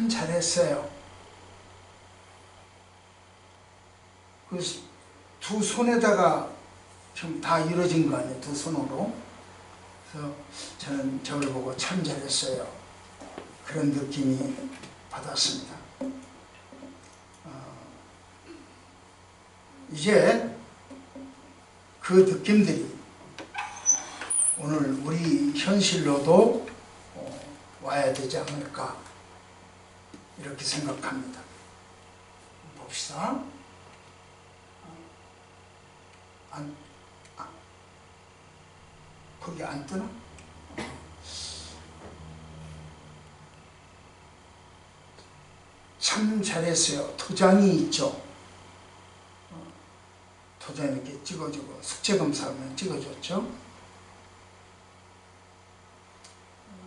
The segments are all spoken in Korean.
참 잘했어요. 그 두 손에다가 지금 다 이루어진 거 아니에요, 두 손으로. 그래서 저는 저를 보고 참 잘했어요. 그런 느낌이 받았습니다. 이제 그 느낌들이 오늘 우리 현실로도 와야 되지 않을까 이렇게 생각합니다. 봅시다. 거기 안 뜨나? 참 잘했어요. 도장이 있죠. 도장 이렇게 찍어주고 숙제검사하면 찍어줬죠.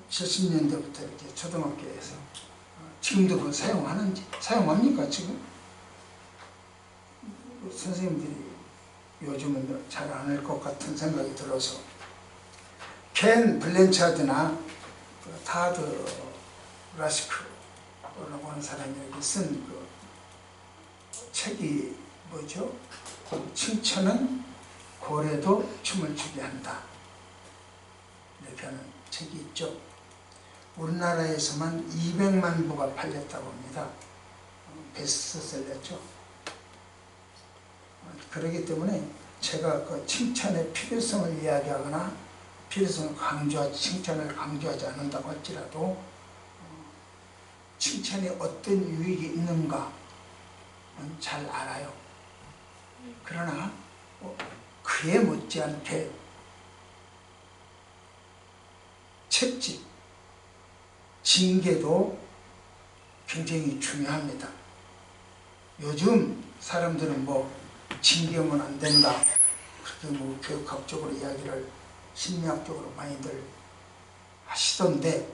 70년대부터 이렇게 초등학교에서 지금도 그걸 사용합니까 지금? 선생님들이 요즘은 잘 안 할 것 같은 생각이 들어서 켄 블랜차드나 타드 라시크라고 하는 사람이 이렇게 쓴 그 책이 뭐죠? 칭찬은 고래도 춤을 추게 한다. 이렇게 하는 책이 있죠. 우리나라에서만 200만 부가 팔렸다고 합니다. 베스트셀러죠. 그렇기 때문에 제가 그 칭찬의 필요성을 이야기하거나 필요성을 칭찬을 강조하지 않는다고 할지라도 칭찬이 어떤 유익이 있는가는 잘 알아요. 그러나 그에 못지않게 채찍, 징계도 굉장히 중요합니다. 요즘 사람들은 징계하면 안 된다, 그렇게 교육학적으로 이야기를 심리학적으로 많이들 하시던데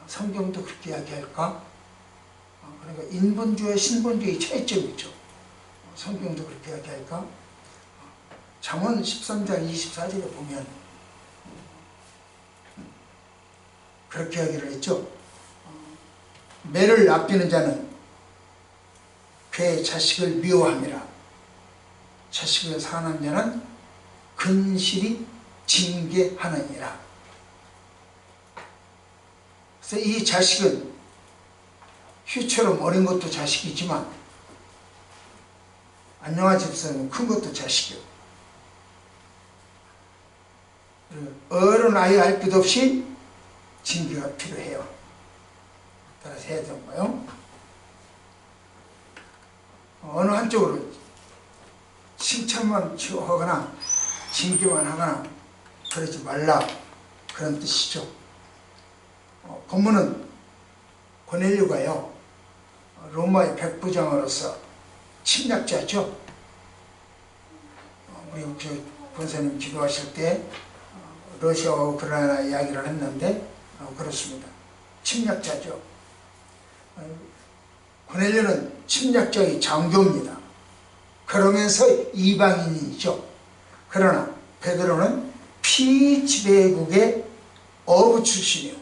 성경도 그렇게 이야기할까? 그러니까 인본주의, 신본주의 차이점이죠. 성경도 그렇게 이야기할까? 잠언 13장 24절에 보면 그렇게 이야기를 했죠. 매를 아끼는 자는 그의 자식을 미워함이라. 자식을 사랑하는 자는 근실히 징계하느니라. 그래서 이 자식은 휘처럼 어린 것도 자식이지만 안녕하 집사는 큰 것도 자식이요. 어른 아이 할 것 없이 징계가 필요해요. 따라서 해야 되는 거예요. 어느 한쪽으로 칭찬만 하거나 징계만 하거나 그러지 말라, 그런 뜻이죠. 본문은 고넬료가요, 로마의 백부장으로서 침략자죠. 우리 권사님 기도하실 때 러시아와 우크라이나 이야기를 했는데 그렇습니다. 침략자죠. 고넬료는 침략자의 장교입니다. 그러면서 이방인이죠. 그러나 베드로는 피지배국의 어부 출신이요.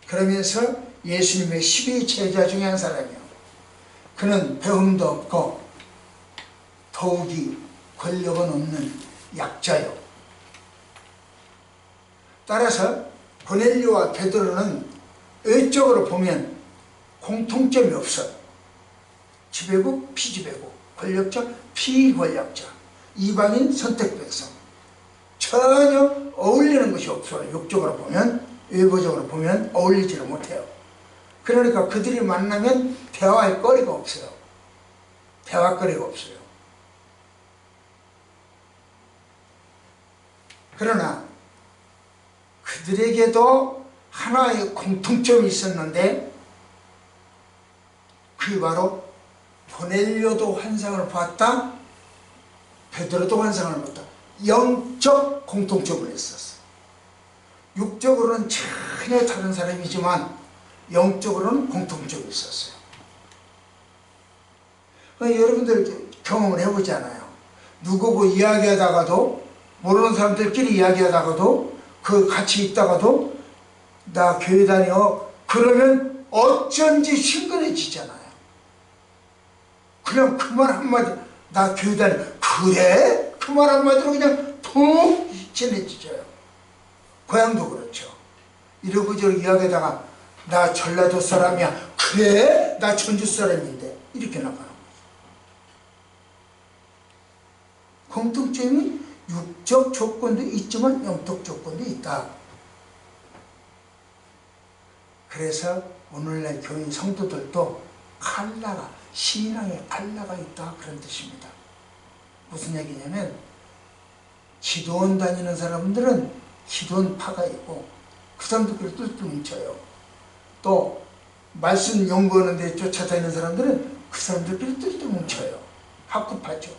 그러면서 예수님의 12제자 중에 한 사람이요. 그는 배움도 없고 더욱이 권력은 없는 약자요. 따라서 고넬료와 베드로는 외적으로 보면 공통점이 없어요. 지배국, 피지배국, 권력자, 피권력자, 이방인, 선택백성. 전혀 어울리는 것이 없어요. 육적으로 보면, 외부적으로 보면 어울리지를 못해요. 그러니까 그들이 만나면 대화할 거리가 없어요. 대화거리가 없어요. 그러나 그들에게도 하나의 공통점이 있었는데 그게 바로 고넬료도 환상을 봤다, 베드로도 환상을 봤다. 영적 공통점을 있었어. 육적으로는 전혀 다른 사람이지만 영적으로는 공통점이 있었어요. 그러니까 여러분들 경험을 해보잖아요. 누구고 이야기하다가도, 모르는 사람들끼리 이야기하다가도, 그 같이 있다가도 나 교회 다녀 그러면 어쩐지 신선해지잖아요. 그냥 그 말 한마디, 나 교회 다니, 그래? 그 말 한마디로 그냥 푹 친해지져요. 고향도 그렇죠. 이러고저러고 이야기하다가 나 전라도 사람이야. 그래? 나 전주 사람인데. 이렇게 나가는 거죠. 공통점이 육적 조건도 있지만 영적 조건도 있다. 그래서 오늘날 교인 성도들도 칼라가, 신앙에 칼라가 있다, 그런 뜻입니다. 무슨 얘기냐면 기도원 다니는 사람들은 기도원파가 있고 그 사람들끼리 뚫뚫 뭉쳐요. 또 말씀 연구하는 데 쫓아다니는 사람들은 그 사람들끼리 뚫뚫 뭉쳐요. 학구파죠.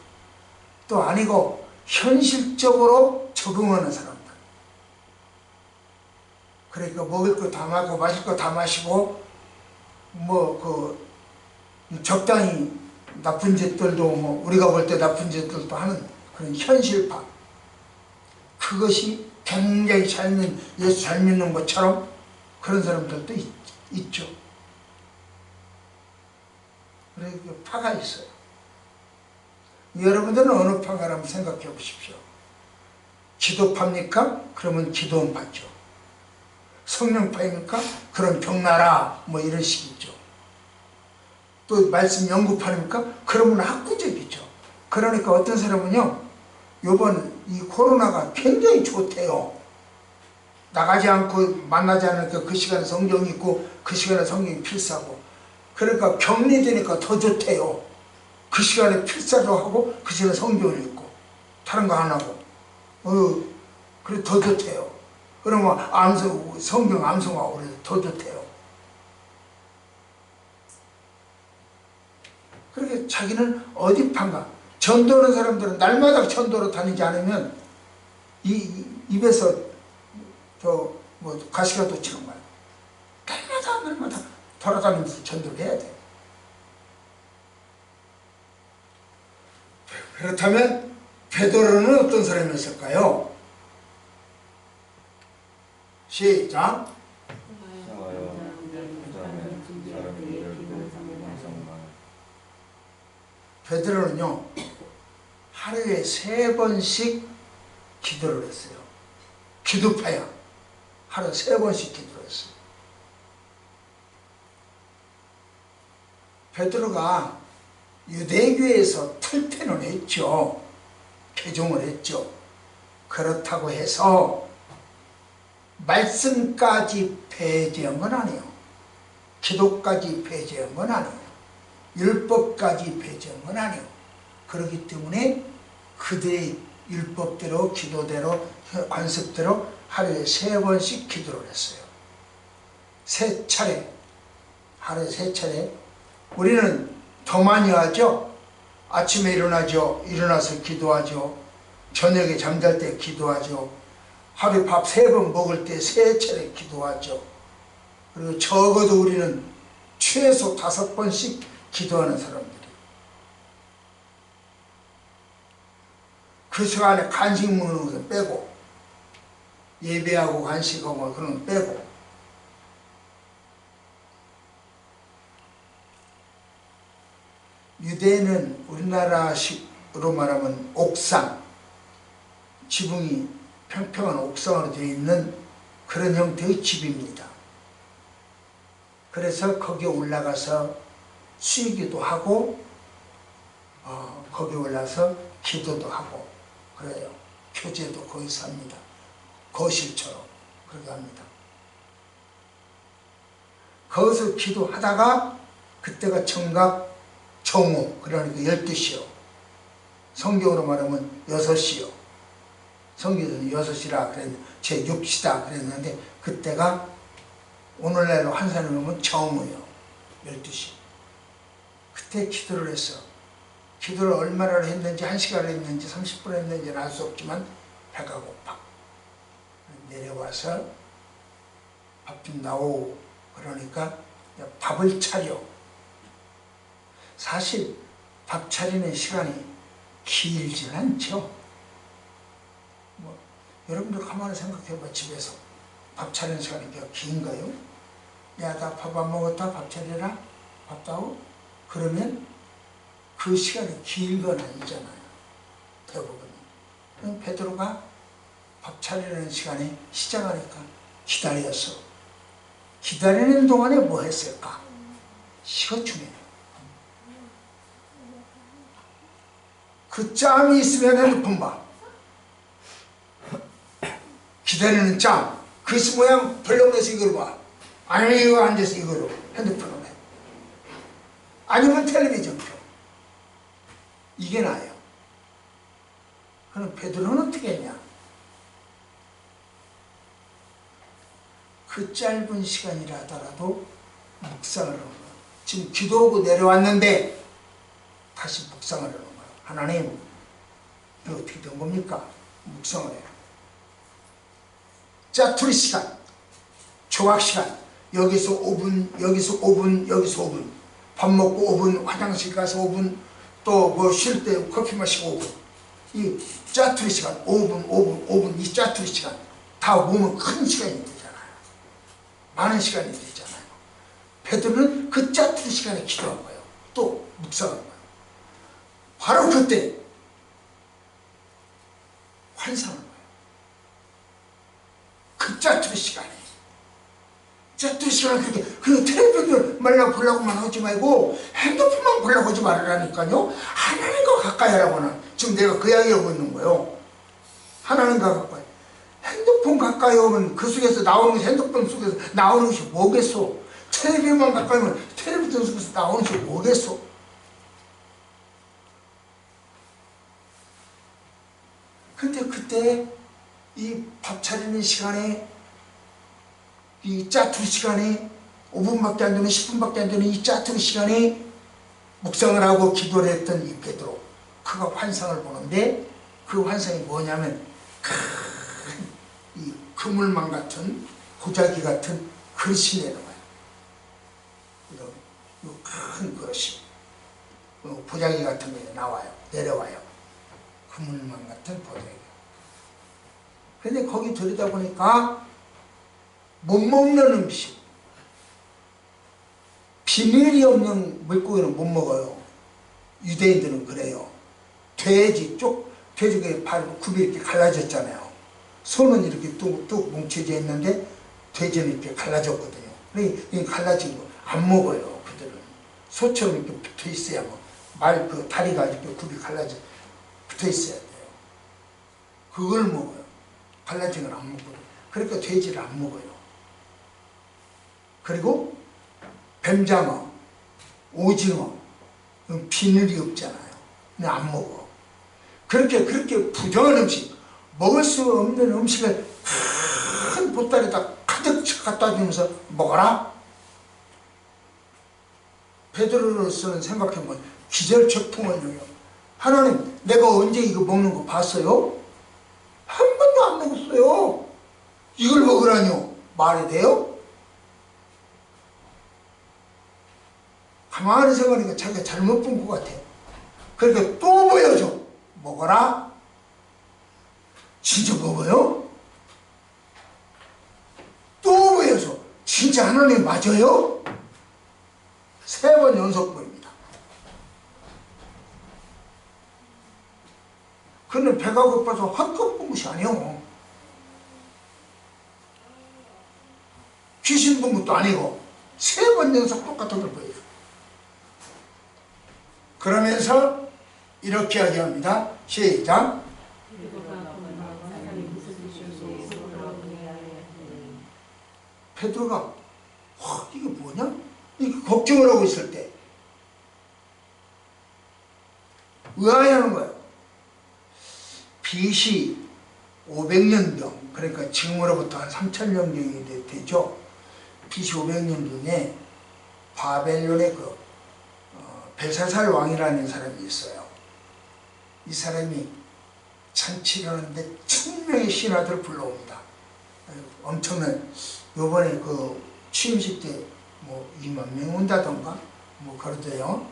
또 아니고 현실적으로 적응하는 사람들. 그러니까 먹을 거 다 먹고 마실 거 다 마시고 적당히 나쁜 짓들도 우리가 볼 때 나쁜 짓들도 하는 그런 현실파. 그것이 굉장히 예수 잘 믿는 것처럼 그런 사람들도 있죠. 그러니까 파가 있어요. 여러분들은 어느 파가 한번 생각해 보십시오. 기도파입니까? 그러면 기도원파죠. 성령파입니까? 그럼 병나라 이런 식이죠. 또 말씀 연구파입니까? 그러면 학구적이죠. 그러니까 어떤 사람은요, 요번 이 코로나가 굉장히 좋대요. 나가지 않고 만나지 않으니까 그 시간에 성경이 있고 그 시간에 성경이 필사고, 그러니까 격리되니까 더 좋대요. 그 시간에 필사도 하고 그 시간에 성경을 읽고 다른 거 안 하고 그래 더 좋대요. 그러면 성경 암송하고 그래서 더 좋대요. 그렇게 자기는 어디 판가, 전도하는 사람들은 날마다 전도로 다니지 않으면 입에서 가시가 돋치는 거야. 날마다 돌아다니면서 전도를 해야 돼. 그렇다면 베드로는 어떤 사람이었을까요? 시작. 베드로는요, 하루에 3번씩 기도를 했어요. 기도파야. 하루에 3번씩 기도를 했어요. 베드로가 유대교에서 탈퇴는 했죠. 개종을 했죠. 그렇다고 해서 말씀까지 폐지한 건 아니에요. 기도까지 폐지한 건 아니에요. 율법까지 폐지한 건 아니에요. 그렇기 때문에 그들의 율법대로, 기도대로, 관습대로 하루에 3번씩 기도를 했어요. 3차례, 하루에 3차례. 우리는 더 많이 하죠. 아침에 일어나서 기도하죠. 저녁에 잠잘 때 기도하죠. 하루에 밥 3번 먹을 때 3차례 기도하죠. 그리고 적어도 우리는 최소 5번씩 기도하는 사람들이. 그 시간에 간식 먹는 것은 빼고, 예배하고 간식하고 그런 건 빼고. 유대는 우리나라식으로 말하면 옥상, 지붕이 평평한 옥상으로 되어 있는 그런 형태의 집입니다. 그래서 거기에 올라가서 쉬기도 하고 거기에 올라서 기도도 하고 그래요. 교제도 거기서 합니다. 거실처럼 그렇게 합니다. 거기서 기도하다가 그때가 정각 정오, 그러니까 12시요. 성경으로 말하면 6시요. 성경에서는 6시라 그랬는데 제6시다 그랬는데 그때가 오늘날로 환산을 하면 정오요. 12시. 그때 기도를 했어. 기도를 얼마나 했는지, 1시간을 했는지 30분을 했는지는 알 수 없지만 배가 고파. 내려와서 밥 좀 나오. 그러니까 밥을 차려. 사실 밥 차리는 시간이 길진 않죠. 여러분들 가만히 생각해봐. 집에서 밥 차리는 시간이 긴가요? 야, 나 밥 안 먹었다, 밥 차려라, 밥 다오. 그러면 그 시간이 길건 아니잖아요, 대부분. 그럼 베드로가 밥 차리는 시간에 시작하니까 기다렸어. 기다리는 동안에 뭐 했을까? 이거 중요해요. 그 짬이 있으면 핸드폰 봐. 기다리는 짬. 글씨 모양 벌렁내서 이걸 봐. 아니면 이거 앉아서 이거로 핸드폰을 해. 아니면 텔레비전 켜. 이게 나아요. 그럼 베드로는 어떻게 했냐? 그 짧은 시간이라 하더라도 묵상을 하는 거예요. 지금 기도하고 내려왔는데 다시 묵상을 하는 거예요. 하나님, 이거 어떻게 된 겁니까? 묵상을 해요. 짜투리 시간, 조각 시간, 여기서 5분, 여기서 5분, 여기서 5분, 밥 먹고 5분, 화장실 가서 5분, 또 뭐 쉴 때 커피 마시고 5분. 이 짜투리 시간, 5분, 5분, 5분, 이 짜투리 시간 다 모으면 큰 시간이 되잖아요. 많은 시간이 되잖아요. 베드로는 그 짜투리 시간에 기도한 거예요. 또 묵상한 거예요. 바로 그때 환상한 거예요. 그 짜투리 시간에. 짜투리 시간에 그렇게 텔레비전을 말라고 보려고만 하지 말고 핸드폰만 보려고 하지 말으라니까요. 하나님과 가까이 하라고는. 지금 내가 그 이야기 하고 있는 거예요. 하나님과 가까이. 핸드폰 가까이 오면 그 속에서 나오는 것이, 핸드폰 속에서 나오는 것이 뭐겠소? 텔레비전만 가까이 오면 텔레비전 속에서 나오는 것이 뭐겠소? 근데 그때 이 밥 차리는 시간에, 이 짜투리 시간에 5분밖에 안 되는, 10분밖에 안 되는 이 짜투리 시간에 묵상을 하고 기도를 했던 이 베드로, 그가 환상을 보는데 그 환상이 뭐냐면 이 그물망 같은, 보자기 같은 그릇이 내려와요. 이런 큰 그릇이, 보자기 같은 게 나와요. 내려와요. 그물망 같은 보자기. 근데 거기 들여다보니까 못 먹는 음식, 비밀이 없는 물고기는 못 먹어요. 유대인들은 그래요. 돼지 발 굽이 이렇게 갈라졌잖아요. 손은 이렇게 뚝뚝 뭉쳐져 있는데 돼지는 이렇게 갈라졌거든요. 이 갈라진 거 안 먹어요. 그들은 소처럼 이렇게 붙어 있어야 말 그 다리가 이렇게 굽이 갈라져 붙어 있어야 돼요. 그걸 먹어요. 갈라진 걸 안 먹거든요. 그러니까 돼지를 안 먹어요. 그리고 뱀장어, 오징어, 비늘이 없잖아요. 근데 안 먹어. 그렇게 부정한 음식, 먹을 수 없는 음식을 큰 보따리에다 가득 갖다 주면서 먹어라. 베드로로서는 생각해보면 기절초풍을요. 하나님, 내가 언제 이거 먹는 거 봤어요? 한 번도 안 먹었어요. 이걸 먹으라뇨. 말이 돼요? 가만히 생각하니까 자기가 잘못 본 것 같아요. 그러니까 또 보여줘. 먹어라. 진짜 먹어요? 또 보여줘. 진짜 하나님 맞아요? 3번 연속 보입니다. 그는 배가 고파서 헛것 본 것이 아니에요. 귀신 본 것도 아니고 3번 연속 똑같은 걸 보여요. 그러면서 이렇게 이야기합니다. 시작. 베드로가 이게 뭐냐? 이렇게 걱정을 하고 있을 때 의아해하는 거예요. BC 500년경, 그러니까 지금으로부터 한 3000년경이 되죠. BC 500년경에 바벨론의 벨사살 왕이라는 사람이 있어요. 이 사람이 잔치를 하는데 1000명의 신하들을 불러옵니다. 엄청난, 요번에 그 취임식 때 뭐 2만 명 온다던가 뭐 그러대요.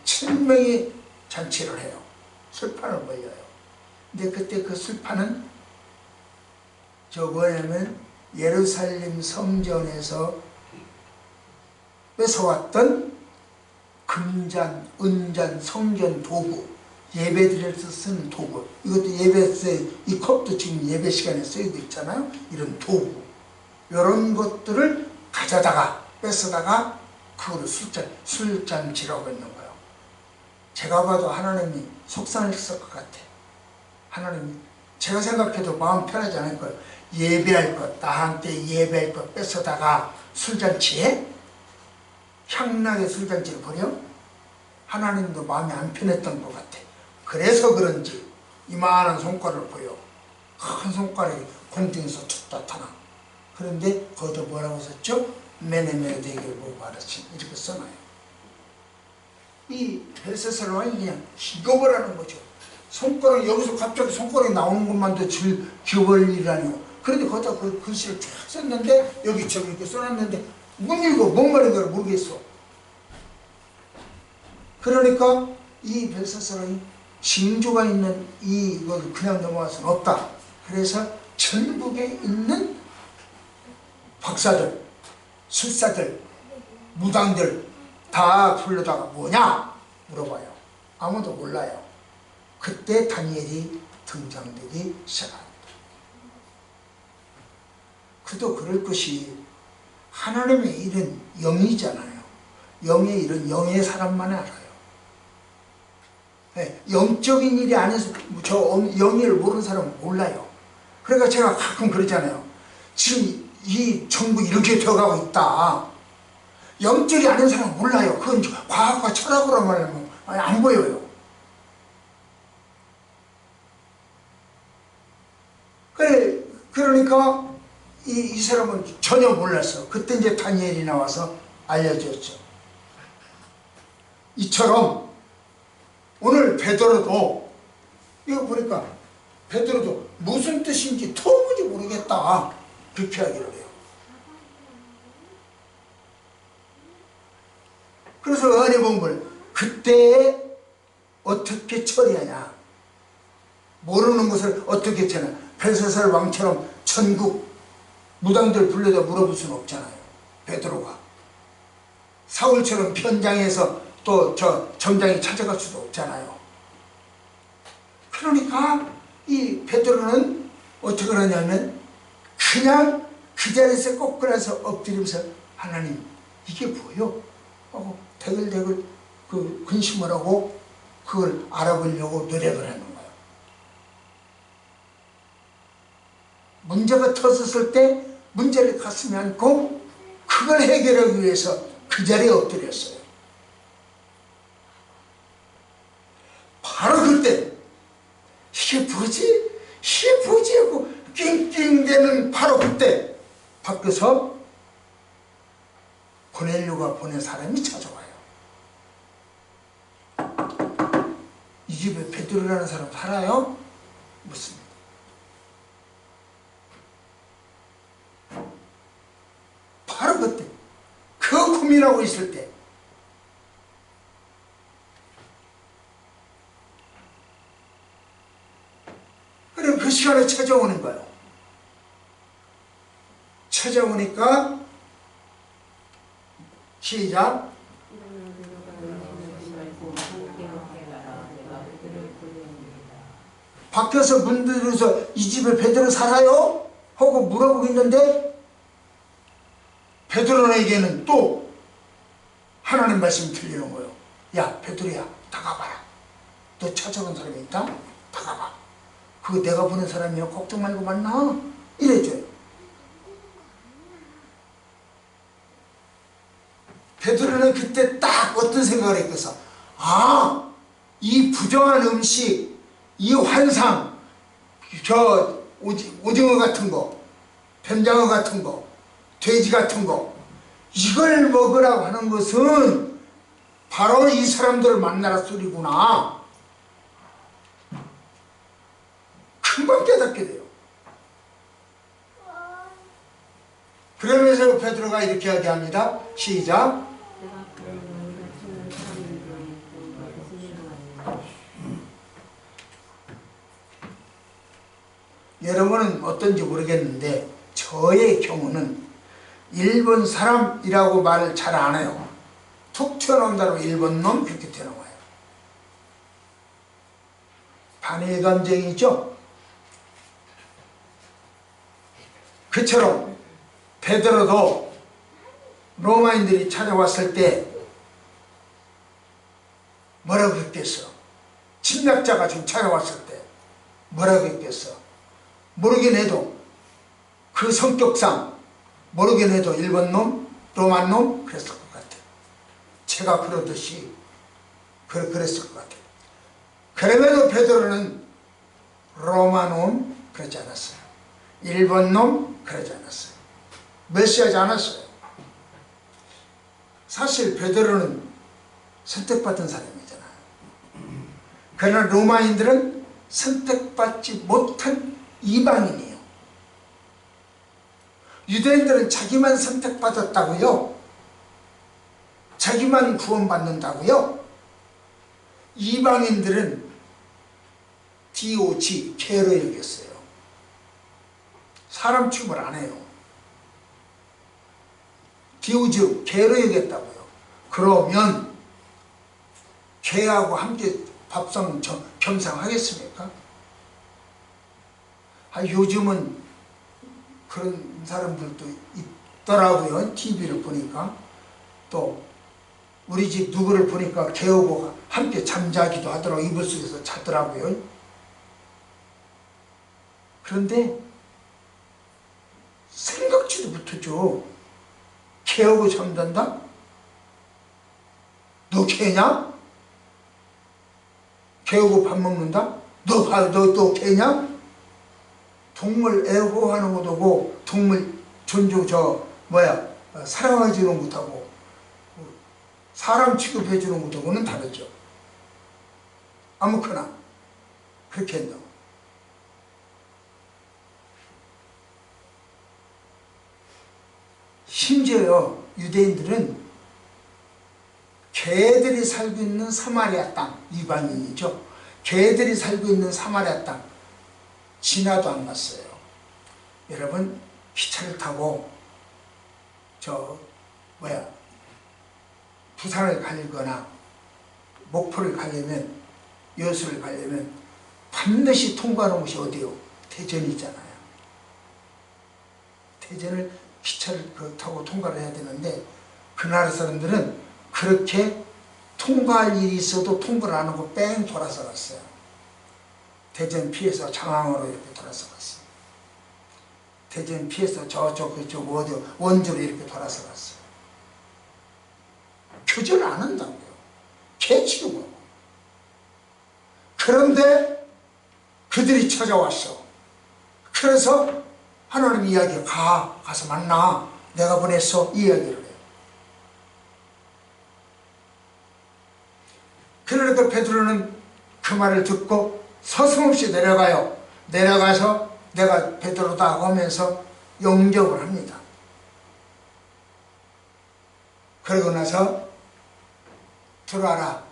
1000명이 잔치를 해요. 술판을 벌려요. 근데 그때 그 술판은 뭐냐면 예루살렘 성전에서 뺏어왔던 금잔, 은잔, 성전 도구, 예배드릴 때 쓰는 도구, 이것도 예배에 이 컵도 지금 예배 시간에 쓰이고 있잖아요. 이런 도구, 이런 것들을 가져다가 뺏어다가 그거를 술잔치라고 했는 거예요. 제가 봐도 하나님이 속상했을 것 같아. 하나님이 제가 생각해도 마음 편하지 않을 거예요. 예배할 것, 나한테 예배할 것 뺏어다가 술잔치에 향락의 술잔치를 벌여? 하나님도 마음이 안 편했던 것 같아. 그래서 그런지 이만한 손가락을 보여. 큰 손가락이 공중에서 툭 나타나. 그런데 거기다 뭐라고 썼죠? 메네메네 대결 보고 알았지. 이렇게 써놔요. 이 벨세살왕이 그냥 기겁을 하는 거죠. 손가락, 여기서 갑자기 손가락이 나오는 것만도 기겁을 일이라니요. 그런데 거기다 그 글씨를 쫙 썼는데 여기 저기 이렇게 써놨는데 못 읽어. 뭔 말인가 모르겠어. 그러니까 이 벨사살왕이 징조가 있는 이걸 그냥 넘어가서는 없다. 그래서 전국에 있는 박사들, 술사들, 무당들 다 불러다가 뭐냐 물어봐요. 아무도 몰라요. 그때 다니엘이 등장되기 시작합니다. 그도 그럴 것이 하나님의 일은 영이잖아요. 영의 일은 영의 사람만 알아요. 네, 영적인 일이 안에서 저 영의를 모르는 사람은 몰라요. 그러니까 제가 가끔 그러잖아요. 지금 이 전부 이렇게 되어가고 있다. 영적이 아닌 사람은 몰라요. 그건 과학과 철학으로 말하면 안 보여요. 그러니까 이 사람은 전혀 몰랐어. 그때 이제 다니엘이 나와서 알려줬죠. 이처럼 오늘 베드로도 이거 보니까 베드로도 무슨 뜻인지 도무지 모르겠다 그렇게 하기를 해요. 그래서 은혜 본걸 그때 어떻게 처리하냐, 모르는 것을 어떻게 처리하냐. 벨사살 왕처럼 전국 무당들 불러다 물어볼 수는 없잖아요. 베드로가 사울처럼 편장해서 또 저 점장이 찾아갈 수도 없잖아요. 그러니까 이 베드로는 어떻게 하냐면 그냥 그 자리에서 꼬꾸라서 엎드리면서 하나님 이게 뭐요? 하고 대글대글 그 근심을 하고 그걸 알아보려고 노력을 하는 거예요. 문제가 터졌을 때 문제를 가슴에 안고 그걸 해결하기 위해서 그 자리에 엎드렸어요. 바로 그때 이게 뭐지? 이게 뭐지? 하고 낑낑대는 바로 그때 밖에서 고넬료가 보낸 사람이 찾아와요. 이 집에 베드로라는 사람 살아요? 묻습니다. 바로 그때 그 고민하고 있을 때 그럼 그 시간에 찾아오는 거예요. 찾아오니까 시작. 밖에서 문 들어서 이 집에 베드로 살아요? 하고 물어보고 있는데 베드로에게는 또 하나님 말씀이 들리는 거예요. 야 베드로야 다가봐라. 너 찾아온 사람이 있다? 다가봐. 그거 내가 보낸 사람이야. 걱정 말고 만나. 이래줘요. 베드로는 그때 딱 어떤 생각을 했겠어. 아, 이 부정한 음식, 이 환상, 저 오징어 같은 거, 뱀장어 같은 거, 돼지 같은 거, 이걸 먹으라고 하는 것은 바로 이 사람들을 만나라 소리구나. 금방 깨닫게 돼요. 그러면서 베드로가 이렇게 이야기합니다. 시작. 여러분은 어떤지 모르겠는데 저의 경우는 일본 사람이라고 말을 잘 안 해요. 툭 튀어나온다고 일본 놈 그렇게 튀어나와요. 반일 감정이죠. 그처럼 베드로도 로마인들이 찾아왔을 때 뭐라고 했겠어? 침략자가 지금 찾아왔을 때 뭐라고 했겠어? 모르긴 해도 그 성격상 모르긴 해도 일본 놈, 로마 놈 그랬을 것 같아. 제가 그러듯이 그랬을 것 같아. 그럼에도 베드로는 로마 놈 그러지 않았어요. 일본 놈 그러지 않았어요. 멸시하지 않았어요. 사실 베드로는 선택받은 사람이잖아요. 그러나 로마인들은 선택받지 못한 이방인이에요. 유대인들은 자기만 선택받았다고요? 자기만 구원받는다고요? 이방인들은 DOG, 개로 여겼어요. 사람 취급을 안 해요. DOG, 개로 여겼다고요. 그러면 개하고 함께 밥상 겸상하겠습니까? 요즘은 그런 사람들도 있더라고요. TV를 보니까. 또 우리 집 누구를 보니까 개하고 함께 잠자기도 하더라고요. 이불 속에서 자더라고요. 그런데 생각지도 못하죠. 개하고 잠잔다? 너 개냐? 개하고 밥 먹는다? 너 개냐? 동물 애호하는 것도 고 동물 존중 사랑해주는 것하고 사람 취급해주는 것하고는 다르죠. 아무거나 그렇게 한다고. 심지어요, 유대인들은 개들이 살고 있는 사마리아 땅, 이방인이죠. 개들이 살고 있는 사마리아 땅 지나도 안 갔어요. 여러분, 기차를 타고 부산을 가거나 목포를 가려면, 여수를 가려면 반드시 통과하는 곳이 어디요? 대전이잖아요. 대전을 기차를 타고 통과를 해야 되는데 그 나라 사람들은 그렇게 통과할 일이 있어도 통과를 안 하고 뺑 돌아서 갔어요. 대전 피해서 장항으로 이렇게 돌아서 갔어요. 대전 피해서 원주로 이렇게 돌아서 갔어요. 교제를 안 한다고요. 개 취급하고. 그런데 그들이 찾아왔어. 그래서 하나님 이야기가 가서 만나. 내가 보냈어. 이 이야기를 해요. 그러니까 베드로는 그 말을 듣고 서슴없이 내려가요. 내려가서 내가 베드로다 하면서 영접을 합니다. 그러고 나서 들어와라.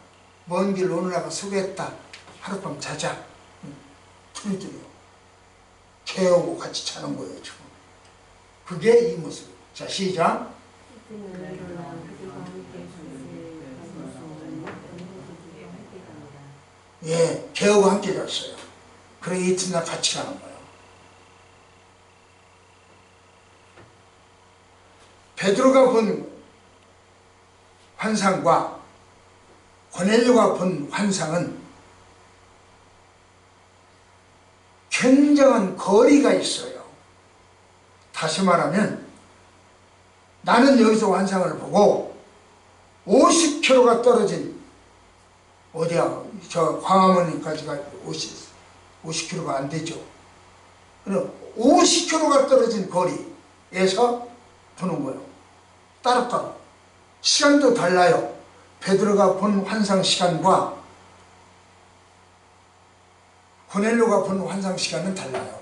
먼 길 오느라고 수고했다. 하룻밤 자자. 둘이들이요. 개하고 같이 자는 거예요, 지금. 그게 이 모습. 자, 시작. 예, 개하고 함께 잤어요. 그래, 이튿날 같이 가는 거예요. 베드로가 본 환상과 고넬료가 본 환상은 굉장한 거리가 있어요. 다시 말하면 나는 여기서 환상을 보고 50km가 떨어진 어디야? 저 광화문까지가 50km가 안 되죠. 50km가 떨어진 거리에서 보는 거예요. 따로따로. 시간도 달라요. 베드로가 본 환상 시간과 고넬료가 본 환상 시간은 달라요.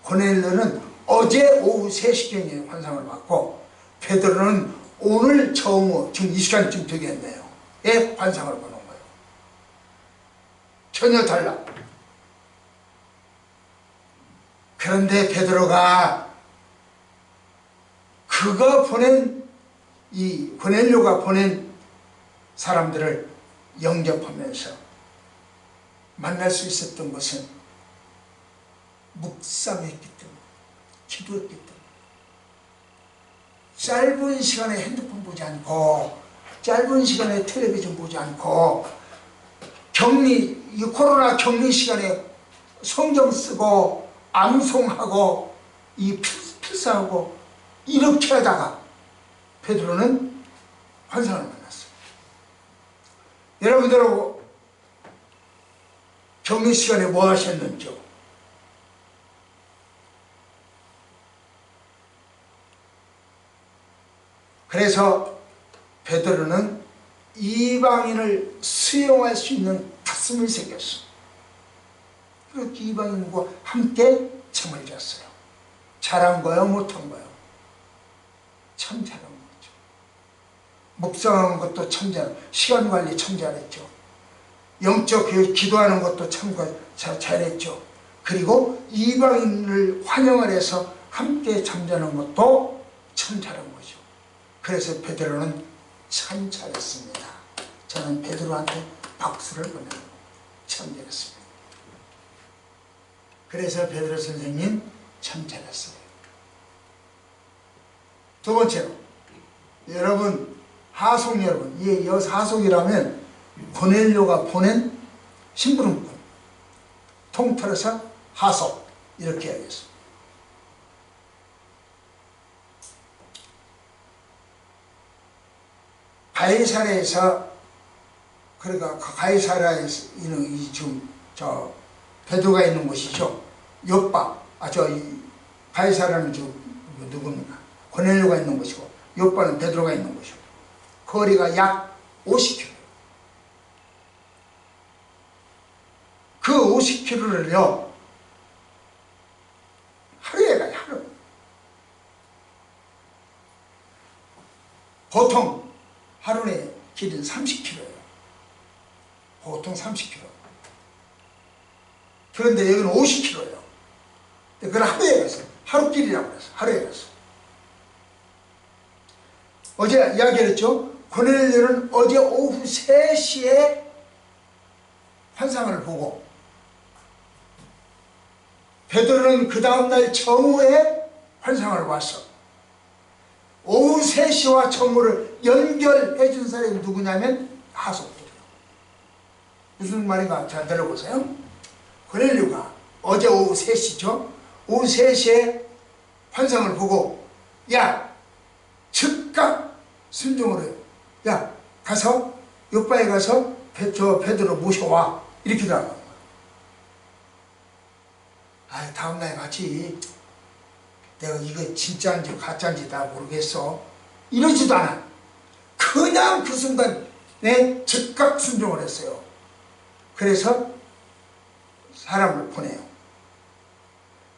고넬료는 어제 오후 3시경에 환상을 봤고 베드로는 오늘 정오 지금 이 시간쯤 되겠네요. 에 환상을 보는 거예요. 전혀 달라. 그런데 베드로가 그가 보낸 이 고넬료가 보낸 사람들을 영접하면서 만날 수 있었던 것은 묵상했기 때문에, 기도했기 때문에, 짧은 시간에 핸드폰 보지 않고, 짧은 시간에 텔레비전 보지 않고, 이 코로나 격리 시간에 성경 쓰고 암송하고 필사하고 이렇게 하다가 베드로는 환상을 만났어요. 여러분들하고 격리 시간에 뭐 하셨는지요? 그래서 베드로는 이방인을 수용할 수 있는 가슴을 새겼어. 그렇게 이방인과 함께 잠을 잤어요. 잘한 거요, 못한 거요? 참 잘한 거죠. 묵상하는 것도 참 잘, 시간 관리 참 잘했죠. 영적 기도하는 것도 참 잘했죠. 그리고 이방인을 환영을 해서 함께 잠자는 것도 참 잘한 거죠. 그래서 베드로는 참 잘했습니다. 저는 베드로한테 박수를 보내고 참 잘했습니다. 그래서 베드로 선생님 참 잘했어요. 두 번째로, 여러분, 하속 여러분, 이 하속이라면 고넬료가 보낸 심부름꾼, 통틀어서 하속 이렇게 해야겠어요. 가이사랴에서, 그러니까 가이사랴에 있는 지금 베드로가 있는 곳이죠. 요빠, 가이사랴는 누굽니까? 고넬료가 있는 곳이고, 요빠는 베드로가 있는 곳이고, 거리가 약 50km. 그 50km를요 하루에 가요. 하루. 보통 하루에 길은 30km예요. 보통 30km. 그런데 여기는 50km예요. 그걸 하루에 가서, 하루길이라고 그래서 하루에 가서. 어제 이야기했죠. 고넬료는 어제 오후 3시에 환상을 보고, 베드로는 그 다음날 정오에 환상을 봤어. 오후 3시와 정오를 연결해 준 사람이 누구냐면 하속들이에요. 무슨 말인가 잘 들어보세요. 고넬료가 어제 오후 3시죠. 오후 3시에 환상을 보고, 야, 즉각 순종을 해요. 야, 가서 요바에 가서 베드로 모셔와. 이렇게 나가는 거야. 아, 다음날 같이 내가 이거 진짜인지 가짜인지 다 모르겠어. 이러지도 않아. 그냥 그 순간 즉각 순종을 했어요. 그래서 사람을 보내요.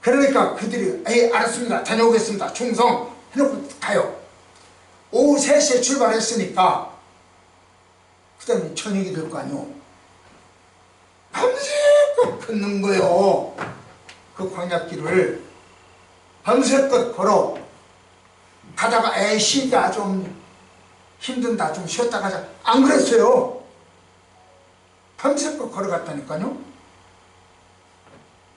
그러니까 그들이 알았습니다. 다녀오겠습니다. 충성 해놓고 가요. 오후 3시에 출발했으니까 그 다음에 저녁이 될 거 아니오. 밤새껏 걷는 거요. 그 광야길을 밤새껏 걸어 가다가 쉬다 좀 힘든다 좀 쉬었다 가자, 안 그랬어요. 밤새껏 걸어갔다니까요.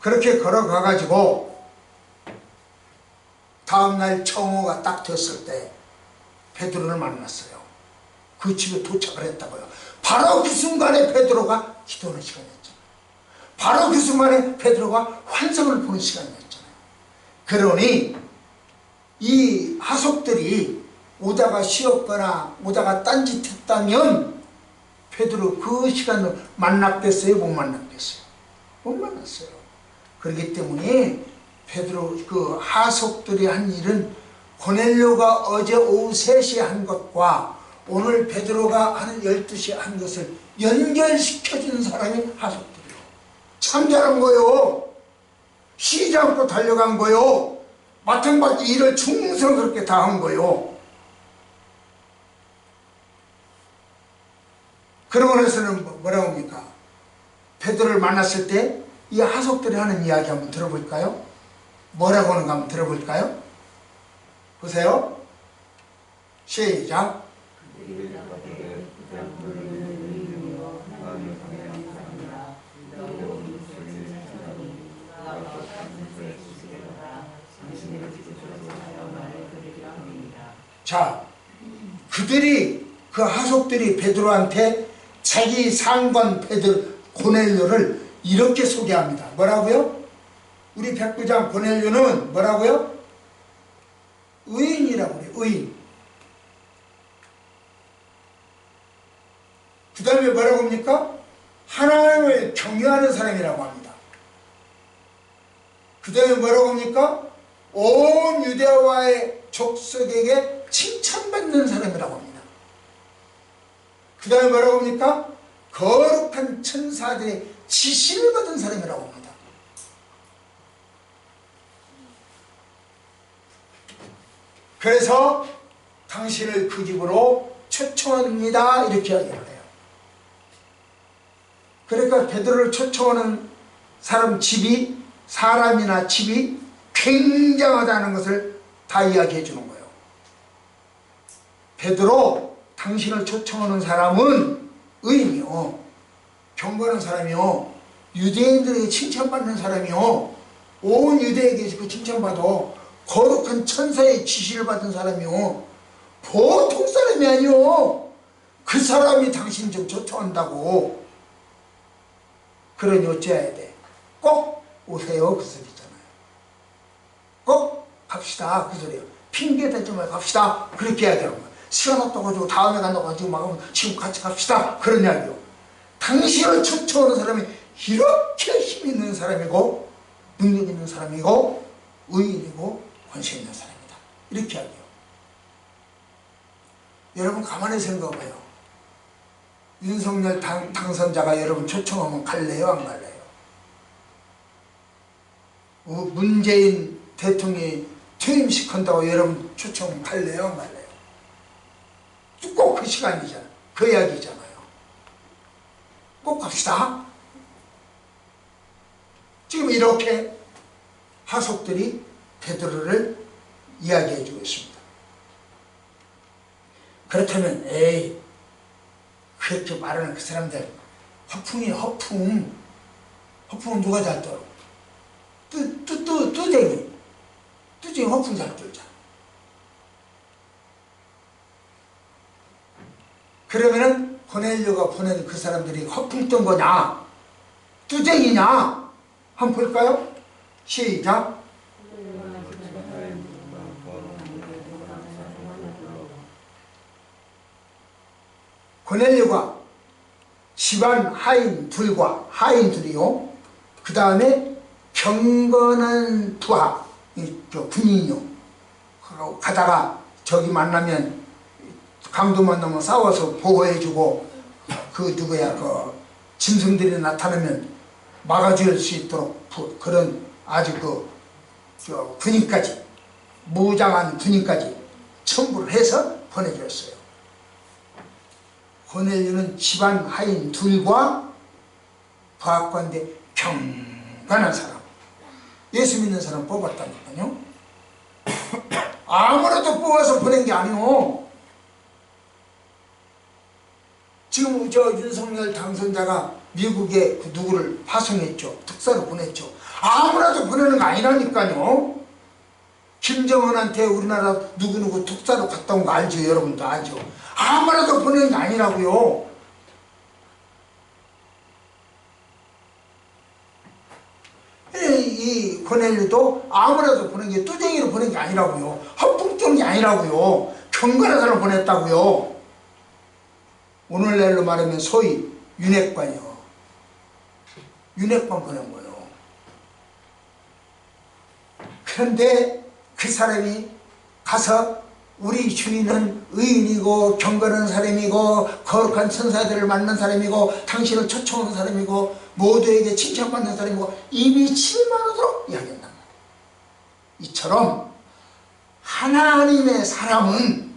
그렇게 걸어가가지고 다음날 정오가 딱 됐을 때 베드로를 만났어요. 그 집에 도착을 했다고요. 바로 그 순간에 베드로가 기도하는 시간이었잖아요. 바로 그 순간에 베드로가 환상을 보는 시간이었잖아요. 그러니 이 하속들이 오다가 쉬었거나 오다가 딴짓했다면 베드로 그 시간을 만났겠어요? 못 만났겠어요? 못 만났어요. 그렇기 때문에 베드로 그 하속들이 한 일은 고넬료가 어제 오후 3시에 한 것과 오늘 베드로가 한 12시에 한 것을 연결시켜준 사람이 하속들이에요. 참 잘한 거요. 쉬지 않고 달려간 거요. 마땅하게 일을 충성스럽게 다 한 거요. 그러고 나서는 뭐라고 합니까? 베드로를 만났을 때 이 하속들이 하는 이야기 한번 들어볼까요? 뭐라고 하는가 한번 들어볼까요? 보세요. 시작. 자, 그 하속들이 베드로한테 자기 상관 고넬료를 이렇게 소개합니다. 뭐라고요? 우리 백부장 고넬료는 뭐라고요? 의인이라고 그래요. 의인. 그 다음에 뭐라고 합니까? 하나님을 경외하는 사람이라고 합니다. 그 다음에 뭐라고 합니까? 온 유대와의 족속에게 칭찬받는 사람이라고 합니다. 그 다음에 뭐라고 합니까? 거룩한 천사들의 지시를 받은 사람이라고 합니다. 그래서 당신을 그 집으로 초청합니다. 이렇게 이야기를 해요. 그러니까 베드로를 초청하는 사람이나 집이 굉장하다는 것을 다 이야기해 주는 거예요. 베드로, 당신을 초청하는 사람은 의인이요, 경건한 사람이요, 유대인들에게 칭찬받는 사람이요, 온 유대에게 그 칭찬받아 거룩한 천사의 지시를 받은 사람이요, 보통 사람이 아니요. 그 사람이 당신 좀 초청한다고. 그러니 어찌해야 돼? 꼭 오세요, 그 소리잖아요. 꼭 갑시다, 그 소리예요. 핑계 대지 말고 갑시다, 그렇게 이야기하는 거예요. 시간 없다고 가지고 다음에 간다고 가지고 막 하면 지금 같이 갑시다, 그런 이야기요. 당신을 초청하는 사람이 이렇게 힘 있는 사람이고 능력 있는 사람이고 의인이고 권세 있는 사람이다, 이렇게 이야기해요. 여러분 가만히 생각해봐요. 윤석열 당선자가 여러분 초청하면 갈래요, 안 갈래요? 문재인 대통령이 퇴임식 한다고 여러분 초청하면 갈래요, 안 갈래요? 꼭 그 시간이잖아, 그 이야기잖아요. 꼭 갑시다. 지금 이렇게 하속들이 베드로를 이야기해 주고 있습니다. 그렇다면 에이, 그렇게 말하는 그 사람들 허풍이 허풍. 허풍은 누가 잘 떨어? 뚜쟁이 허풍 잘 떨잖아. 그러면은 고넬료가 보낸 그 사람들이 허풍 뜬 거냐, 뚜쟁이냐 한번 볼까요? 시작. 고넬료가 집안 하인 둘이요, 그 다음에 경건한 부하 군인이요, 가다가 저기 만나면 강도 만나면 싸워서 보호해주고, 그 짐승들이 나타나면 막아줄 수 있도록 그런 아주 군인까지, 무장한 군인까지 첨부를 해서 보내줬어요. 고넬료는 집안 하인 둘과 부하관대 경건한 사람, 예수 믿는 사람 뽑았다니까요. 아무래도 뽑아서 보낸 게 아니오. 지금 윤석열 당선자가 미국에 그 누구를 파송했죠. 특사로 보냈죠. 아무래도 보내는 거 아니라니까요. 김정은한테 우리나라 누구누구 특사로 갔다 온 거 알죠? 여러분도 알죠? 아무래도 보내는 게 아니라고요. 이 고넬료도 아무래도 보낸 게 뚜쟁이로 보낸 게 아니라고요. 허풍적인 게 아니라고요. 경건한 사람을 보냈다고요. 오늘날로 말하면 소위 윤핵관이요. 윤핵관 보낸 거예요. 그런데 그 사람이 가서 우리 주인은 의인이고 경건한 사람이고 거룩한 천사들을 만난 사람이고 당신을 초청한 사람이고 모두에게 칭찬받는 사람이고 입이 칠만하도록 이야기한단 말이에요. 이처럼 하나님의 사람은,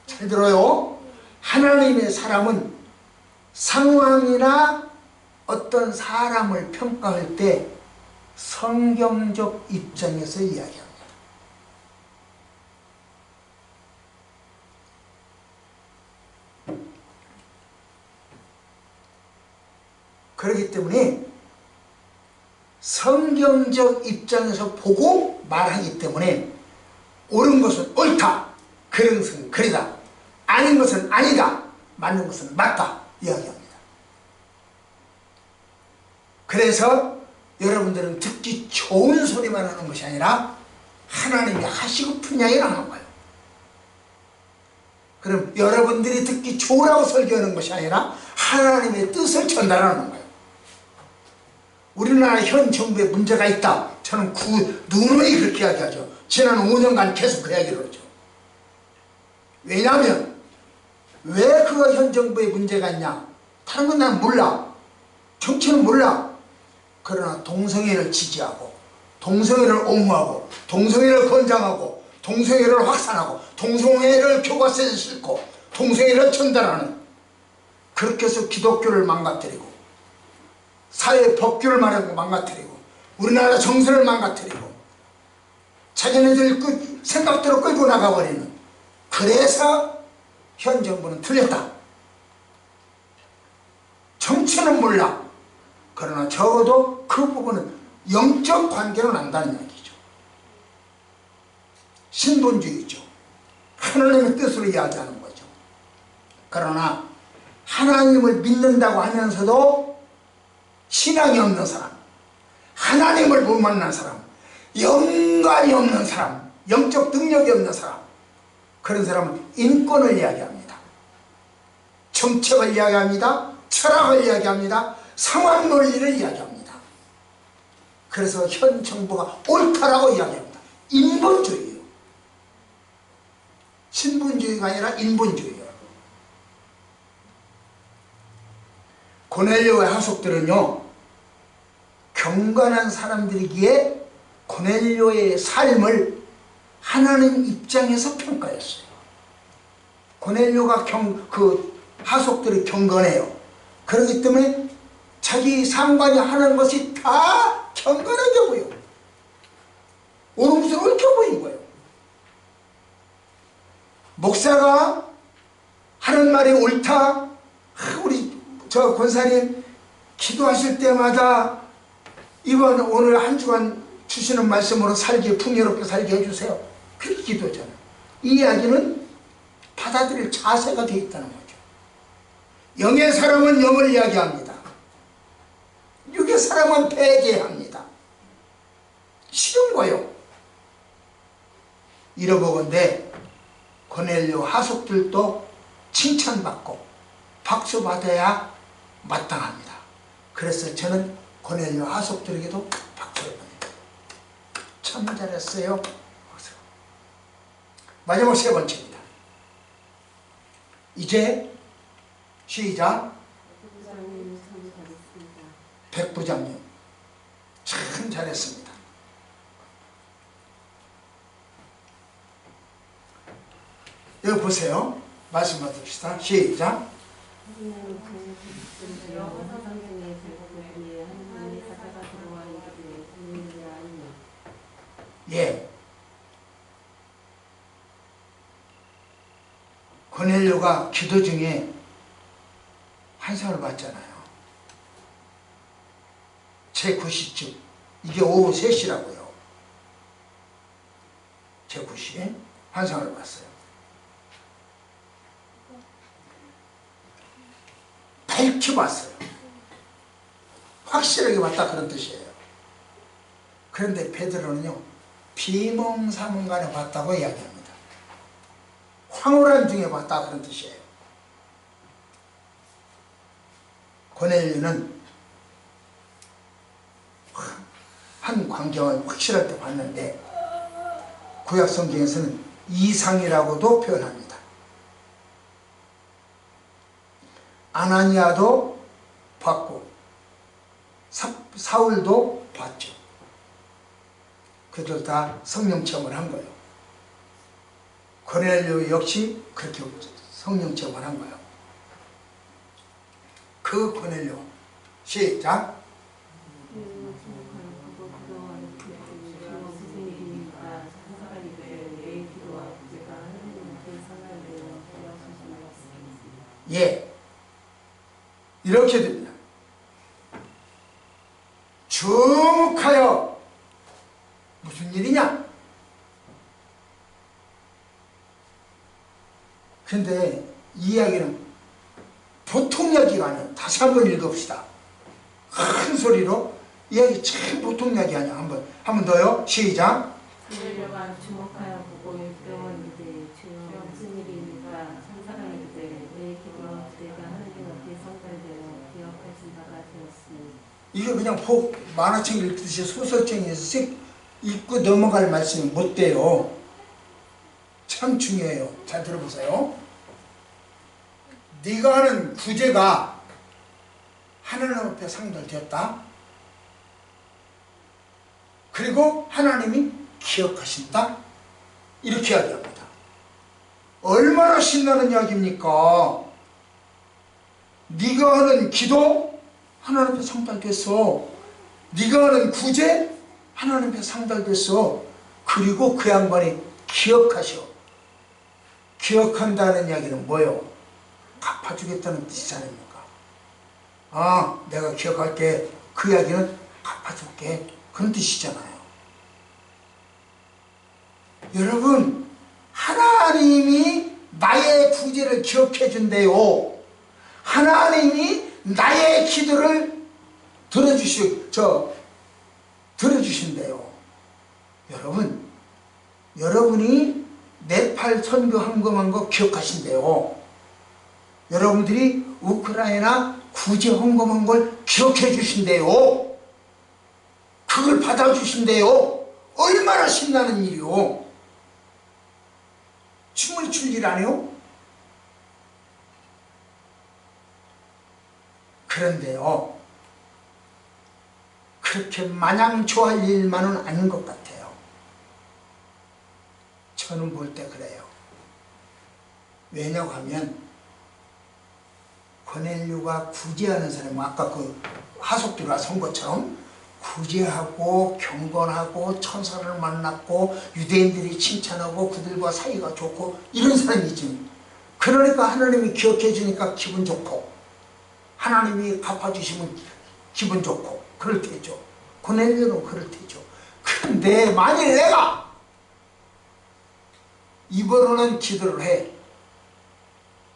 잘 들어요, 하나님의 사람은 상황이나 어떤 사람을 평가할 때 성경적 입장에서 이야기합니다. 그렇기 때문에 성경적 입장에서 보고 말하기 때문에 옳은 것은 옳다, 그런 것은 그리다, 아닌 것은 아니다, 맞는 것은 맞다 이야기합니다. 그래서 여러분들은 듣기 좋은 소리만 하는 것이 아니라 하나님이 하시고픈 이야기를 하는 거예요. 그럼 여러분들이 듣기 좋으라고 설교하는 것이 아니라 하나님의 뜻을 전달하는 거예요. 우리나라 현 정부에 문제가 있다, 저는 누누이 그렇게 이야기하죠. 지난 5년간 계속 그 이야기를 하죠. 왜냐하면 왜 그 현 정부에 문제가 있냐, 다른 건 난 몰라, 정치는 몰라. 그러나 동성애를 지지하고 동성애를 옹호하고 동성애를 권장하고 동성애를 확산하고 동성애를 교과서에 싣고 동성애를 전달하는, 그렇게 해서 기독교를 망가뜨리고 사회 법규를 망가뜨리고 우리나라 정서를 망가뜨리고 자기네들 생각대로 끌고 나가버리는, 그래서 현 정부는 틀렸다. 정치는 몰라. 그러나 적어도 그 부분은 영적 관계는 안다는 얘기죠. 신본주의죠. 하나님의 뜻으로 이야기하는 거죠. 그러나 하나님을 믿는다고 하면서도 신앙이 없는 사람, 하나님을 못 만난 사람, 영감이 없는 사람, 영적 능력이 없는 사람, 그런 사람은 인권을 이야기합니다. 정책을 이야기합니다. 철학을 이야기합니다. 상황 논리를 이야기합니다. 그래서 현 정부가 옳다라고 이야기합니다. 인본주의예요. 신분주의가 아니라 인본주의예요. 고넬료의 하속들은요, 경건한 사람들이기에 고넬료의 삶을 하나님 입장에서 평가했어요. 고넬료가 하속들이 경건해요. 그렇기 때문에 자기 상관이 하는 것이 다 경건하게 보여. 옳은 것을 옳게 보인 거예요. 목사가 하는 말이 옳다, 우리 저 권사님 기도하실 때마다 오늘 한 주간 주시는 말씀으로 풍요롭게 살게 해주세요, 그렇게 기도잖아요. 이 이야기는 받아들일 자세가 되어 있다는 거죠. 영의 사람은 영을 이야기합니다. 육의 사람은 배제합니다. 쉬운 거요. 이러보건대 고넬료 하속들도 칭찬받고 박수받아야 마땅합니다. 그래서 저는 고넬료 하속들에게도 박수를 보냅니다. 참 잘했어요. 마지막 세 번째입니다. 이제 시작. 백부장님 참 잘했습니다. 여기 보세요. 말씀 받읍시다. 시작. 예. 고넬료가 기도 중에 환상을 봤잖아요. 제9시쯤, 이게 오후 3시라고요. 제9시에 환상을 봤어요. 밝히 봤어요. 확실하게 봤다, 그런 뜻이에요. 그런데 베드로는요, 비몽사몽간에 봤다고 이야기합니다. 황홀한 중에 봤다, 그런 뜻이에요. 고넬료는 한 광경을 확실할 때 봤는데 구약 성경에서는 이상이라고도 표현합니다. 아나니아도 봤고 사울도 봤죠. 그들 다 성령 체험을 한 거예요. 고넬료 역시 그렇게 성령 체험을 한 거예요. 그 고넬료 시작. 예, 이렇게 됩니다. 주목하여 무슨 일이냐? 근데 이 이야기는 보통 이야기가 아니에요. 다시 한번 읽어봅시다. 큰 소리로. 이야기 참 보통 이야기 아니야. 한 번 더요. 시작. 그들과 주목하여 보고 일병은 이제 주여 무슨 일이니까 천사가 이르되 내 기도와 그대가 하나님 앞에 성달되어 기억하신 바가 되었으니. 이거 그냥 만화책 읽듯이 소설책에서 쓱 읽고 넘어갈 말씀이 못 돼요. 참 중요해요. 잘 들어보세요. 네가 하는 구제가 하나님 앞에 상달되었다. 그리고 하나님이 기억하신다. 이렇게 이야기합니다. 얼마나 신나는 이야기입니까? 네가 하는 기도 하나님 앞에 상달됐어. 네가 하는 구제 하나님 앞에 상달됐어. 그리고 그 양반이 기억하셔. 기억한다는 이야기는 뭐예요? 갚아주겠다는 뜻이지 않습니까? 아, 내가 기억할게. 그 이야기는 갚아줄게. 그런 뜻이잖아요. 여러분, 하나님이 나의 구제를 기억해 준대요. 하나님이 나의 기도를 들어주신대요. 여러분, 여러분이 네팔 선교 헌금한 거 기억하신대요. 여러분들이 우크라이나 구제 헌금한 걸 기억해 주신대요. 그걸 받아주신대요. 얼마나 신나는 일이요. 춤을 출 일 아니요? 그런데요, 그렇게 마냥 좋아할 일만은 아닌 것 같아요. 저는 볼 때 그래요. 왜냐고 하면 고넬료가 구제하는 사람, 아까 그 하속들과 선거처럼 구제하고 경건하고 천사를 만났고 유대인들이 칭찬하고 그들과 사이가 좋고 이런 사람이지. 그러니까 하나님이 기억해 주니까 기분 좋고 하나님이 갚아주시면 기분 좋고 그럴 테죠. 고넬료는 그럴 테죠. 그런데 만일 내가 입으로는 기도를 해,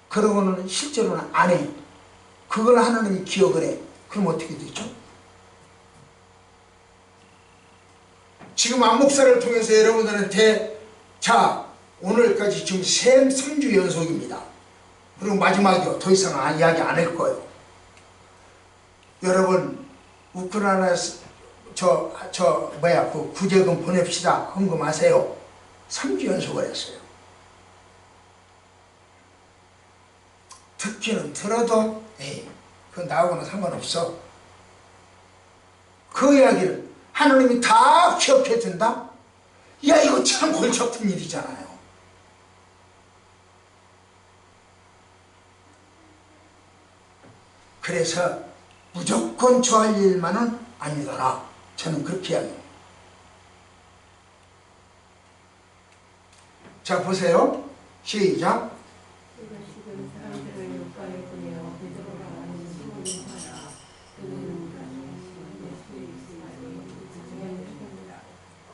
그러고는 실제로는 안 해, 그걸 하나님이 기억을 해, 그럼 어떻게 되죠? 지금 안목사를 통해서 여러분들한테, 자, 오늘까지 지금 3주 연속입니다. 그리고 마지막이요. 더 이상 이야기 안 할 거예요. 여러분, 우크라이나에서 그 구제금 보냅시다. 헌금하세요. 3주 연속을 했어요. 듣기는 들어도 에이, 그건 나하고는 상관없어. 그 이야기를 하나님이 다 기억해 준다? 야, 이거 참 골치 아픈 일이잖아요. 그래서 무조건 좋아할 일만은 아니더라. 저는 그렇게 이야기합니다. 자, 보세요. 시작.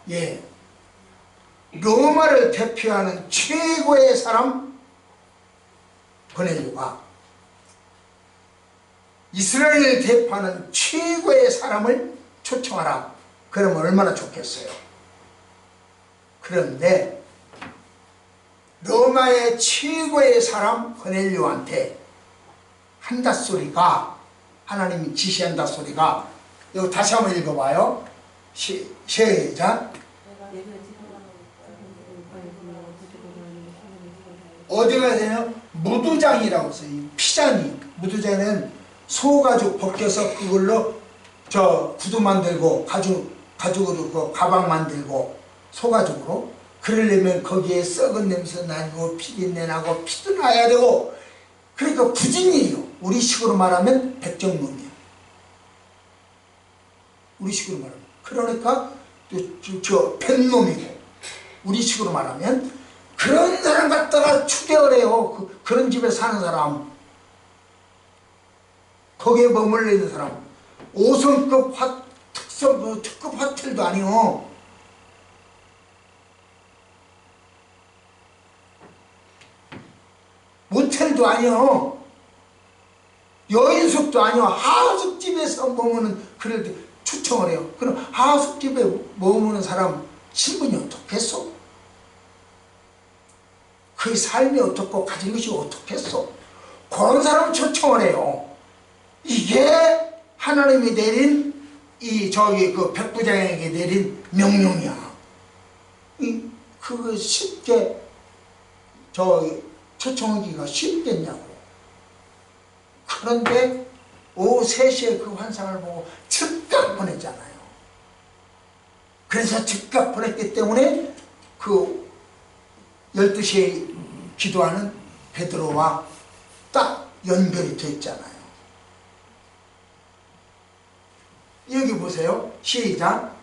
예, 로마를 대표하는 최고의 사람 고넬료가 이스라엘을 대표하는 최고의 사람을 초청하라. 그러면 얼마나 좋겠어요. 그런데 로마의 최고의 사람 고넬료한테 한다 소리가, 하나님이 지시한다 소리가, 이거 다시 한번 읽어봐요. 시작. 어디가 되냐? 무두장이라고 써요. 피장이. 무두장은 소가죽 벗겨서 그걸로 구두 만들고 가죽으로 그 가방 만들고 소가죽으로. 그러려면 거기에 썩은 냄새 나고 피린내 나고 피도 나야 되고, 그러니까 부진이에요. 우리 식으로 말하면 백정놈이에요. 우리 식으로 말하면. 그러니까 뱃놈이고, 우리 식으로 말하면 그런 사람 갖다가 추대을 해요. 그런 집에 사는 사람, 거기에 머물러 있는 사람, 5성급 특급 호텔도 아니요. 호텔도 아니요, 여인숙도 아니요, 하숙집에서 머무는, 그래도 초청을 해요. 그럼 하숙집에 머무는 사람 신분이 어떻겠소? 그 삶이 어떻고 가진 것이 어떻겠소? 그런 사람 초청을 해요. 이게 하나님이 내린 그 백부장에게 내린 명령이야. 그거 쉽게 초청하기가 쉽겠냐고. 그런데 오후 3시에 그 환상을 보고 즉각 보내잖아요. 그래서 즉각 보냈기 때문에 그 12시에 기도하는 베드로와 딱 연결이 됐잖아요. 여기 보세요. 시작.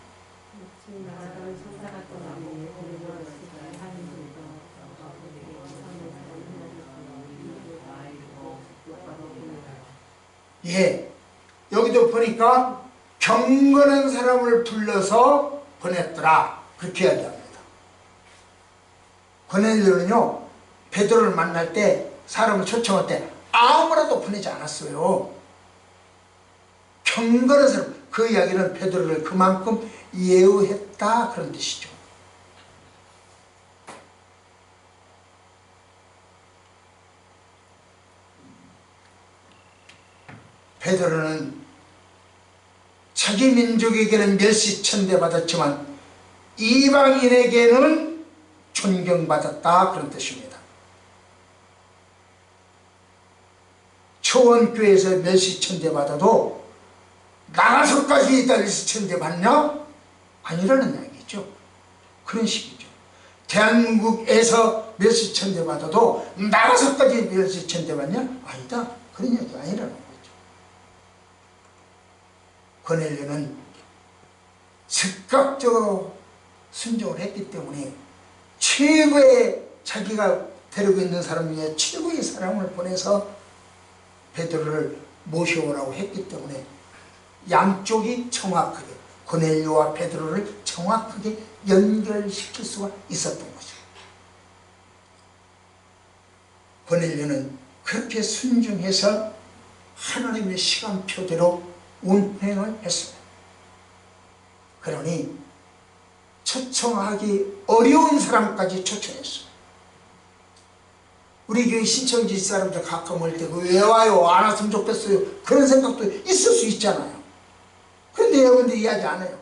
예, 여기도 보니까 경건한 사람을 불러서 보냈더라, 그렇게 이야기합니다. 고넬료는요, 베드로를 만날 때, 사람을 초청할 때 아무라도 보내지 않았어요. 경건한 사람, 그 이야기는 베드로를 그만큼 예우했다, 그런 뜻이죠. 베드로는 자기 민족에게는 멸시천대 받았지만 이방인에게는 존경받았다, 그런 뜻입니다. 초원교회에서 멸시천대 받아도 나가서까지 멸시천대 받냐? 아니라는 이야기죠. 그런 식이죠. 대한민국에서 멸시천대 받아도 나가서까지 멸시천대 받냐? 아니다. 그런 이야기 아니라는 거죠. 고넬료는 즉각적으로 순종을 했기 때문에 최고의, 자기가 데리고 있는 사람 중에 최고의 사람을 보내서 베드로를 모셔오라고 했기 때문에 양쪽이 정확하게, 고넬료와 베드로를 정확하게 연결시킬 수가 있었던 거죠. 고넬료는 그렇게 순종해서 하나님의 시간표대로 운행을 했습니다. 그러니 초청하기 어려운 사람까지 초청했어요. 우리 교회 신천지 사람들 가끔 올 때 왜 와요? 안 왔으면 좋겠어요. 그런 생각도 있을 수 있잖아요. 그런데 여러분들 이야기 안 해요.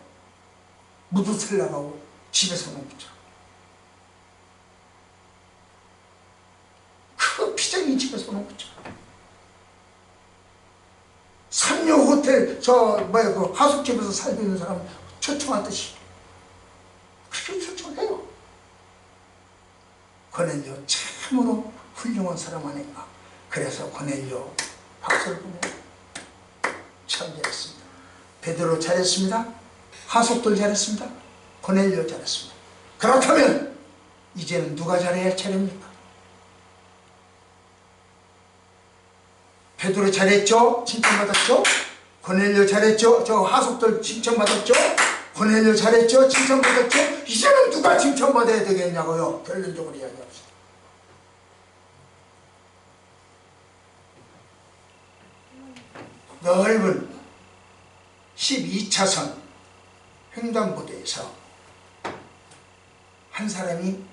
무드슬 나가고 집에서 먹자. 그 피장이 집에서 먹자. 삼류 호텔, 그 하숙집에서 살고 있는 사람 초청하듯이 그렇게 초청해요. 고넬료 참으로 훌륭한 사람 아닌가. 그래서 고넬료 박수를 보내요. 참 잘했습니다. 베드로 잘했습니다. 하숙들 잘했습니다. 고넬료 잘했습니다. 그렇다면 이제는 누가 잘해야 할 차례입니까? 베드로 잘했죠? 칭찬받았죠? 고넬료 잘했죠? 저 하숙들 칭찬받았죠? 고넬료 잘했죠? 칭찬받았죠? 이제는 누가 칭찬받아야 되겠냐고요? 결론적으로 이야기합시다. 넓은 12차선 횡단보도에서 한 사람이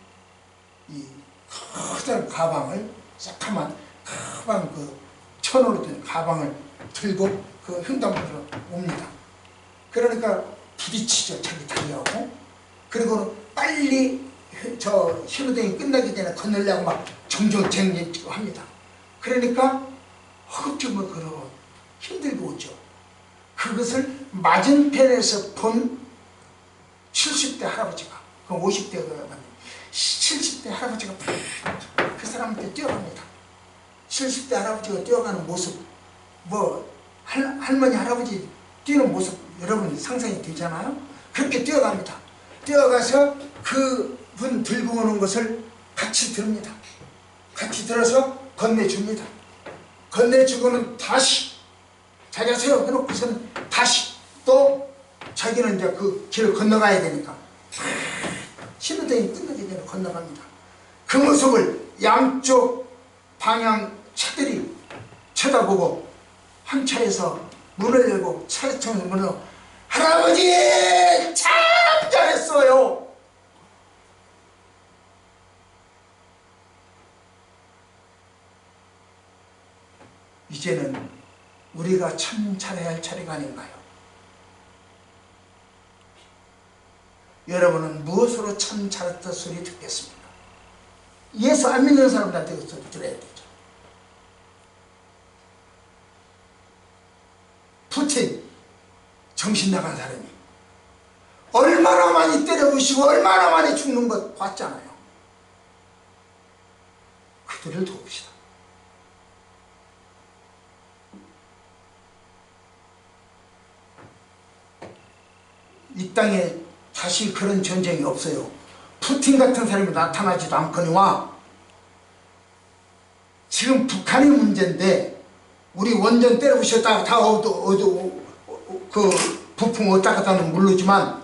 이 커다란 가방을, 새까만 가방, 천으로 된 가방을 들고 그 횡단보도로 옵니다. 그러니까 부딪히죠, 자기 다리하고. 그리고 빨리 신호등이 끝나기 전에 건너려고 막 정정쟁쟁 합니다. 그러니까 허겁지겁 걸어 힘들고 오죠. 그것을 맞은편에서 본 70대 할아버지가, 그 50대가 맞네, 70대 할아버지가 그 사람한테 뛰어갑니다. 70대 할아버지가 뛰어가는 모습, 할머니 할아버지 뛰는 모습 여러분 상상이 되잖아요. 그렇게 뛰어갑니다. 뛰어가서 그분 들고 오는 것을 같이 듭니다. 같이 들어서 건네줍니다. 건네주고는 다시 자기가 세워놓고서는 다시 또 자기는 이제 그 길을 건너가야 되니까 신호등이 끝나기 전에 건너갑니다. 그 모습을 양쪽 방향 쳐다보고 한 차에서 문을 열고 차에서 문을 열고 할아버지 참 잘했어요. 이제는 우리가 참 잘해야 할 차례가 아닌가요? 여러분은 무엇으로 참 잘했다 소리 듣겠습니까? 예수 안 믿는 사람들한테 그 소리 들어야 되죠. 푸틴 정신 나간 사람이 얼마나 많이 때려부시고 얼마나 많이 죽는 것 봤잖아요. 그들을 도웁시다. 이 땅에 다시 그런 전쟁이 없어요. 푸틴 같은 사람이 나타나지도 않거니와 지금 북한의 문제인데 우리 원전 때려부셨다가 다 그 부품 어디다 갖다는 모르지만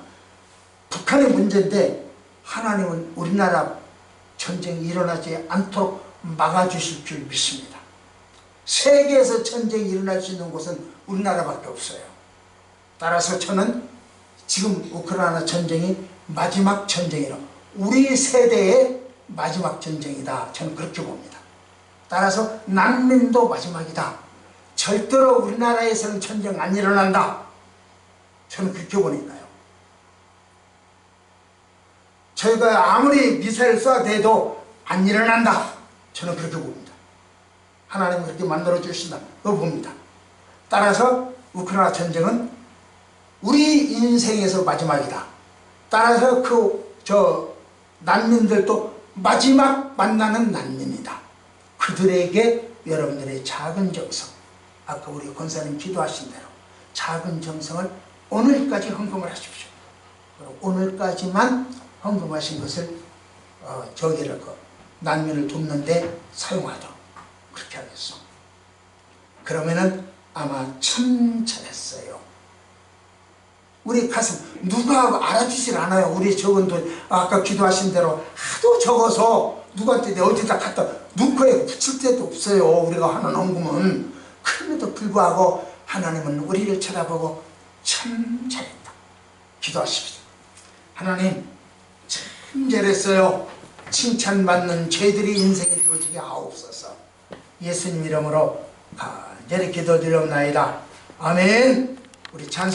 북한의 문제인데 하나님은 우리나라 전쟁이 일어나지 않도록 막아주실 줄 믿습니다. 세계에서 전쟁이 일어날 수 있는 곳은 우리나라밖에 없어요. 따라서 저는 지금 우크라이나 전쟁이 마지막 전쟁이라 우리 세대의 마지막 전쟁이다. 저는 그렇게 봅니다. 따라서 난민도 마지막이다. 절대로 우리나라에서는 전쟁 안 일어난다. 저는 그렇게 보니까요. 저희가 아무리 미사일 쏴대도 안 일어난다. 저는 그렇게 봅니다. 하나님은 그렇게 만들어 주신다. 그거 봅니다. 따라서 우크라이나 전쟁은 우리 인생에서 마지막이다. 따라서 난민들도 마지막 만나는 난민이다. 그들에게 여러분들의 작은 정성, 아까 우리 권사님 기도하신 대로 작은 정성을 오늘까지 헌금을 하십시오. 오늘까지만 헌금하신 것을 난민을 돕는데 사용하도록 그렇게 하겠소. 그러면은 아마 참 잘했어요. 우리 가슴 누가 알아주질 않아요. 우리 적은 돈 아까 기도하신 대로 하도 적어서 누구한테 어디다 갖다 누구에 붙일 데도 없어요. 우리가 하는 헌금은. 그럼에도 불구하고 하나님은 우리를 쳐다보고 참 잘했다. 기도하십시오. 하나님 참 잘했어요. 칭찬받는 저희들이 인생이 되어지게 하옵소서. 예수님 이름으로 간절히 기도드리옵나이다. 아멘. 우리 찬송